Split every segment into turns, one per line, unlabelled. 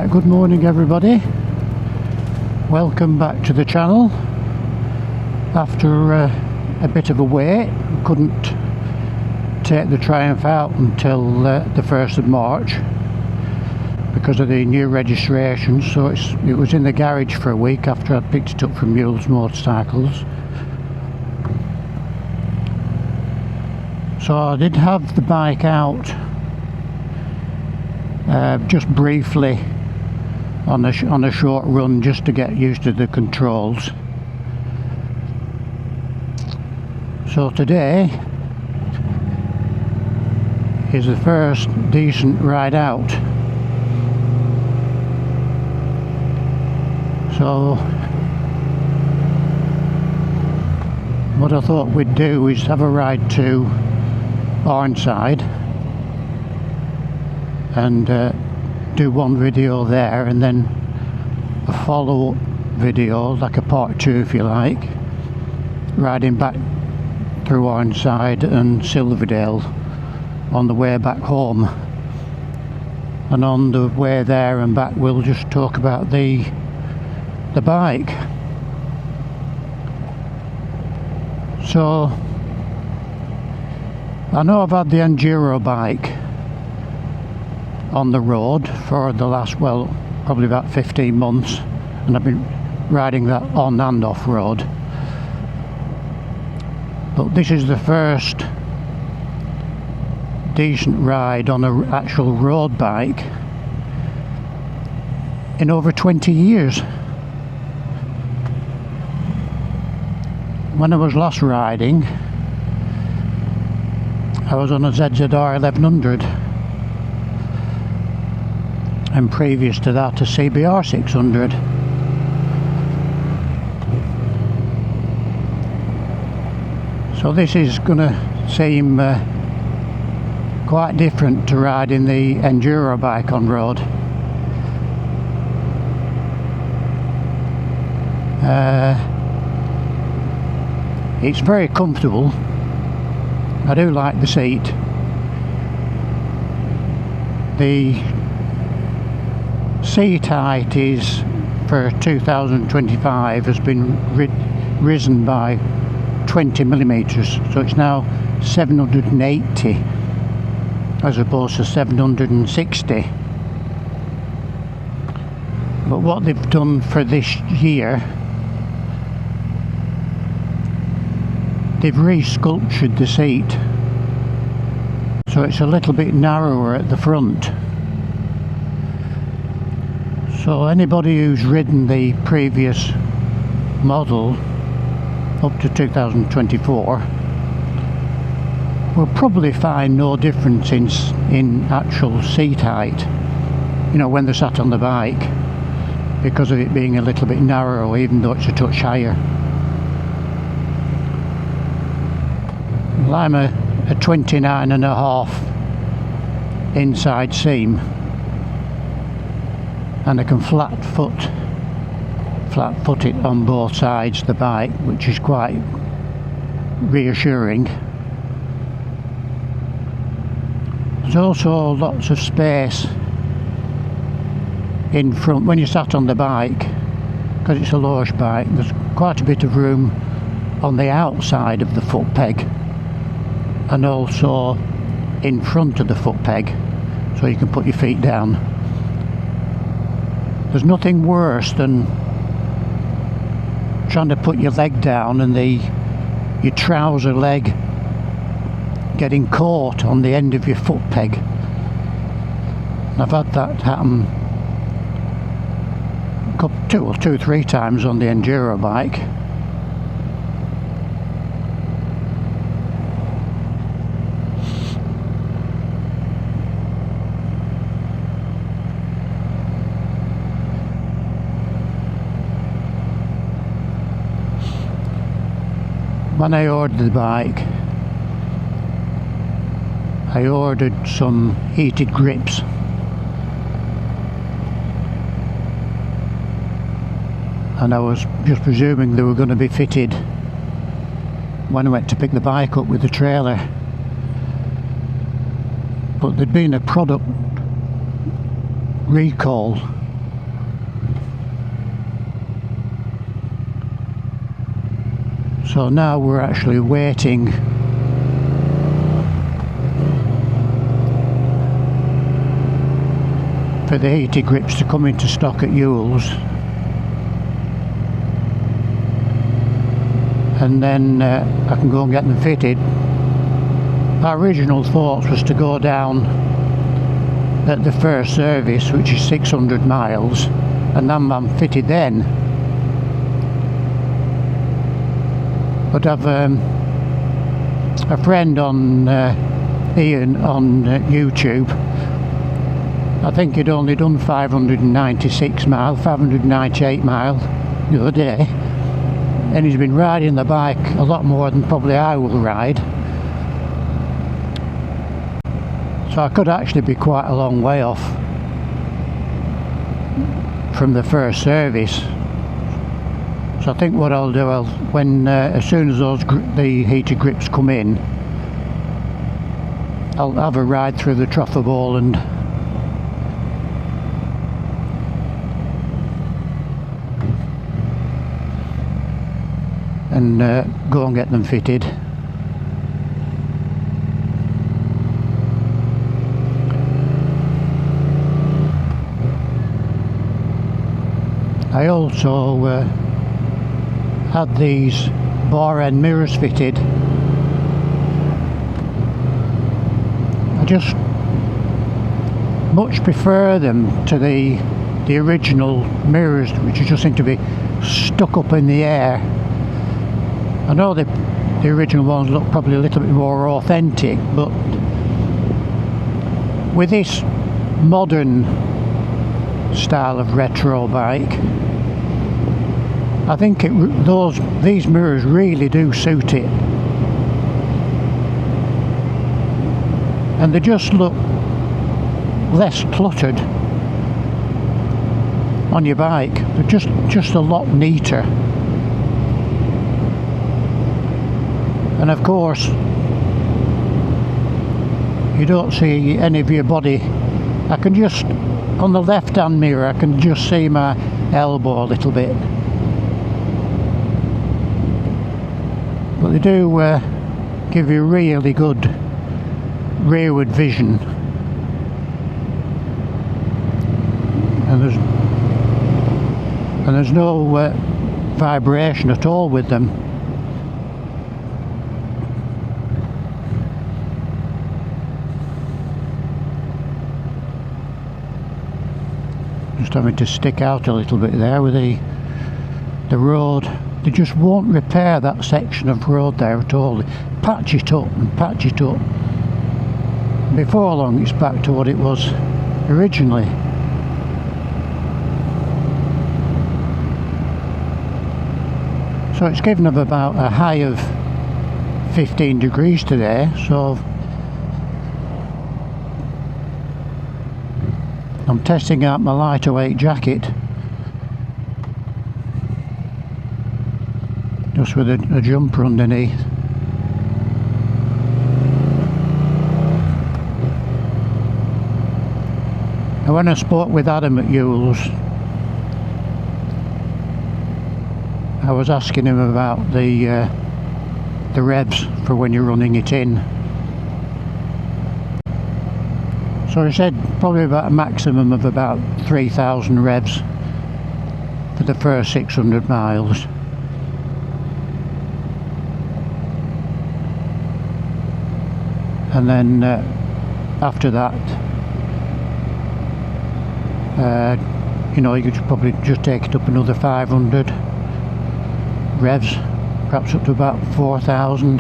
Right, good morning everybody. Welcome back to the channel. After a bit of a wait, couldn't take the Triumph out until the 1st of March because of the new registration, so it was in the garage for a week after I picked it up from Mules Motorcycles. So I did have the bike out just briefly on a short run just to get used to the controls. So today is the first decent ride out. So what I thought we'd do is have a ride to Arnside and do one video there, and then a follow-up video, like a part 2 if you like, riding back through Arnside and Silverdale on the way back home. And on the way there and back we'll just talk about the bike. So I know I've had the Enduro bike on the road for the last, well, probably about 15 months, and I've been riding that on and off road. But this is the first decent ride on an actual road bike in over 20 years. When I was last riding, I was on a ZZR 1100, and previous to that a CBR 600. So this is going to seem quite different to riding the Enduro bike on road. It's very comfortable. I do like the seat. The seat height is, for 2025, has been risen by 20mm, so it's now 780 as opposed to 760. But what they've done for this year, they've re-sculptured the seat so it's a little bit narrower at the front. So anybody who's ridden the previous model up to 2024 will probably find no difference in actual seat height, you know, when they're sat on the bike, because of it being a little bit narrow, even though it's a touch higher. Well, I'm a 29.5 inside seam, and I can flat foot it on both sides of the bike, which is quite reassuring. There's also lots of space in front when you sat on the bike, because it's a lowish bike. There's quite a bit of room on the outside of the foot peg and also in front of the foot peg, so you can put your feet down. There's nothing worse than trying to put your leg down and your trouser leg getting caught on the end of your foot peg. I've had that happen two or three times on the Enduro bike. When I ordered the bike, I ordered some heated grips, and I was just presuming they were going to be fitted when I went to pick the bike up with the trailer. But there'd been a product recall So now we're actually waiting for the heated grips to come into stock at Ewell's, and then I can go and get them fitted. Our original thoughts was to go down at the first service, which is 600 miles, and have them fitted then. But I've a friend on Ian on YouTube. I think he'd only done 596 mile, 598 mile the other day, and he's been riding the bike a lot more than probably I will ride. So I could actually be quite a long way off from the first service. So I think what I'll do, when as soon as the heated grips come in, I'll have a ride through the Trough of Bowland and go and get them fitted. I also had these bar end mirrors fitted. I just much prefer them to the original mirrors, which just seem to be stuck up in the air. I know the original ones look probably a little bit more authentic, but with this modern style of retro bike, I think these mirrors really do suit it, and they just look less cluttered on your bike. They're just a lot neater. And of course, you don't see any of your body. I can just, on the left hand mirror, I can just see my elbow a little bit. But they do give you really good rearward vision. And there's no vibration at all with them. Just having to stick out a little bit there with the road. They just won't repair that section of road there at all. They patch it up and patch it up. Before long it's back to what it was originally. So it's given them about a high of 15 degrees today, so I'm testing out my lighter weight jacket, just with a jumper underneath. And when I spoke with Adam at Ewell's, I was asking him about the revs for when you're running it in. So he said probably about a maximum of about 3,000 revs for the first 600 miles. And then after that, you know, you could probably just take it up another 500 revs, perhaps up to about 4,000.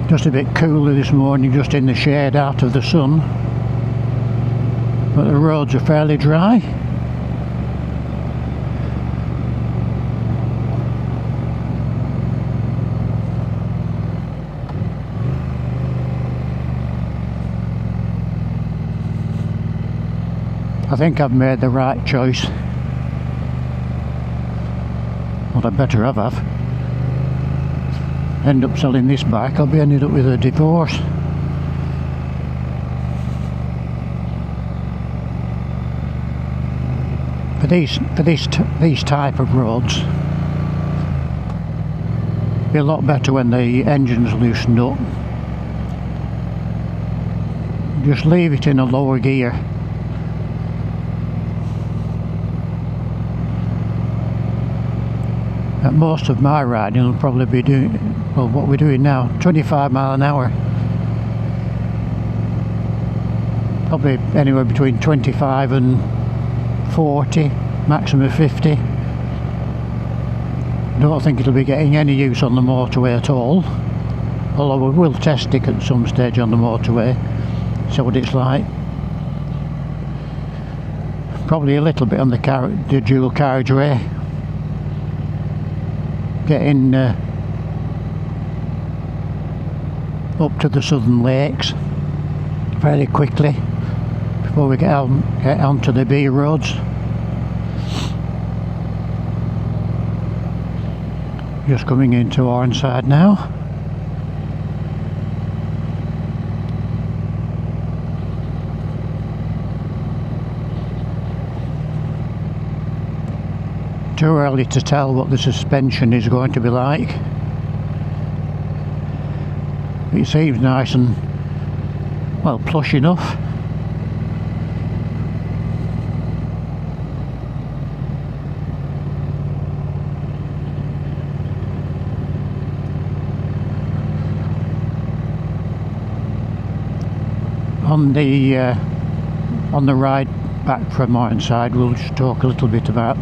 Just a bit cooler this morning, just in the shade out of the sun, but the roads are fairly dry. I think I've made the right choice. Well, I better have. End up selling this bike, I'll be ended up with a divorce. these type of roads, be a lot better when the engine's loosened up. Just leave it in a lower gear. And most of my riding will probably be doing, well, what we're doing now, 25 mile an hour. Probably anywhere between 25 and 40, maximum 50. Don't think it'll be getting any use on the motorway at all, although we will test it at some stage on the motorway, see what it's like. Probably a little bit on the dual carriageway, getting up to the southern lakes very quickly before we get onto the B roads. Just coming into Arnside now. Too early to tell what the suspension is going to be like. It seems nice and, well, plush enough. On the ride back from Arnside, we'll just talk a little bit about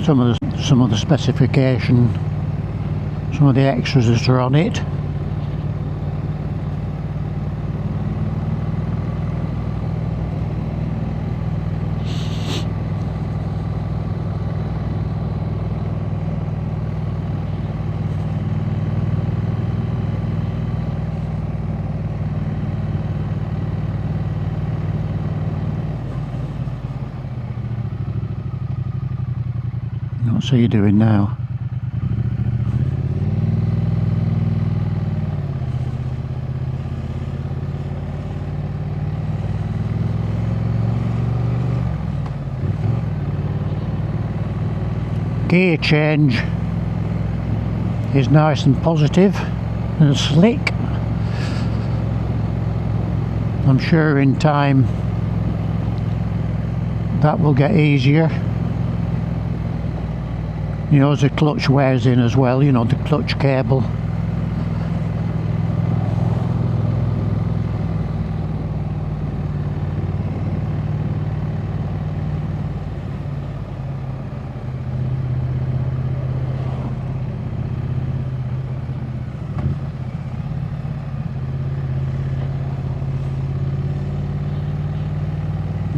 some of the specification, some of the extras that are on it. What's he doing now? Gear change is nice and positive and slick. I'm sure in time that will get easier. You know, as the clutch wears in as well, you know, the clutch cable.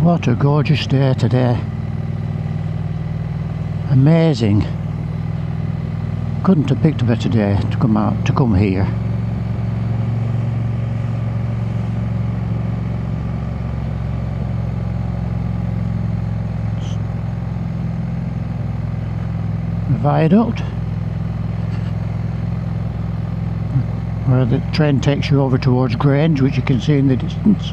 What a gorgeous day today. Amazing. Couldn't have picked a better day to come here. The viaduct, where the train takes you over towards Grange, which you can see in the distance.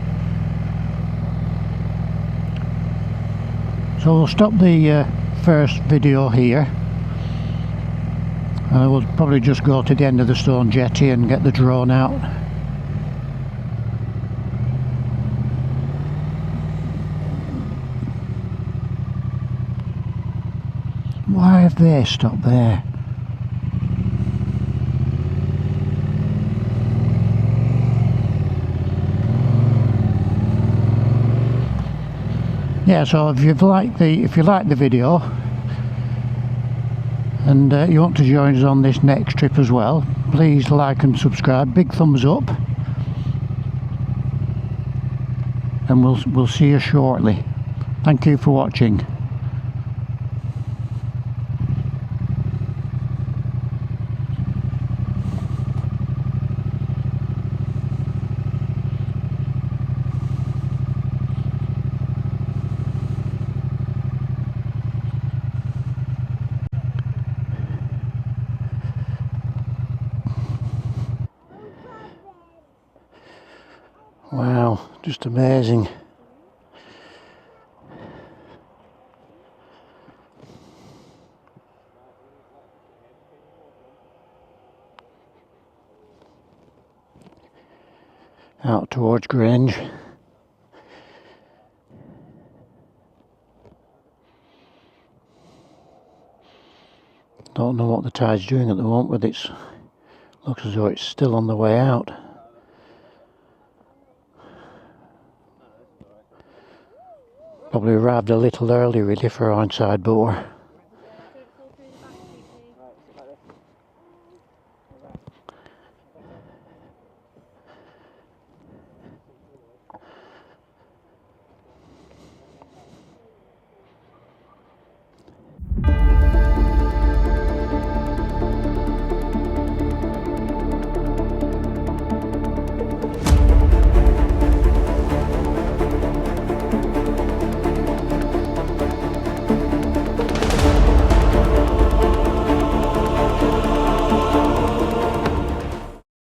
So we'll stop the first video here. We'll probably just go to the end of the stone jetty and get the drone out. Why have they stopped there? Yeah, so if you like the video and you want to join us on this next trip as well, please like and subscribe. Big thumbs up, and we'll see you shortly. Thank you for watching. Wow, just amazing. out towards Grange. Don't know what the tide's doing at the moment, but it looks as though it's still on the way out. Probably arrived a little early really for Arnside Bore.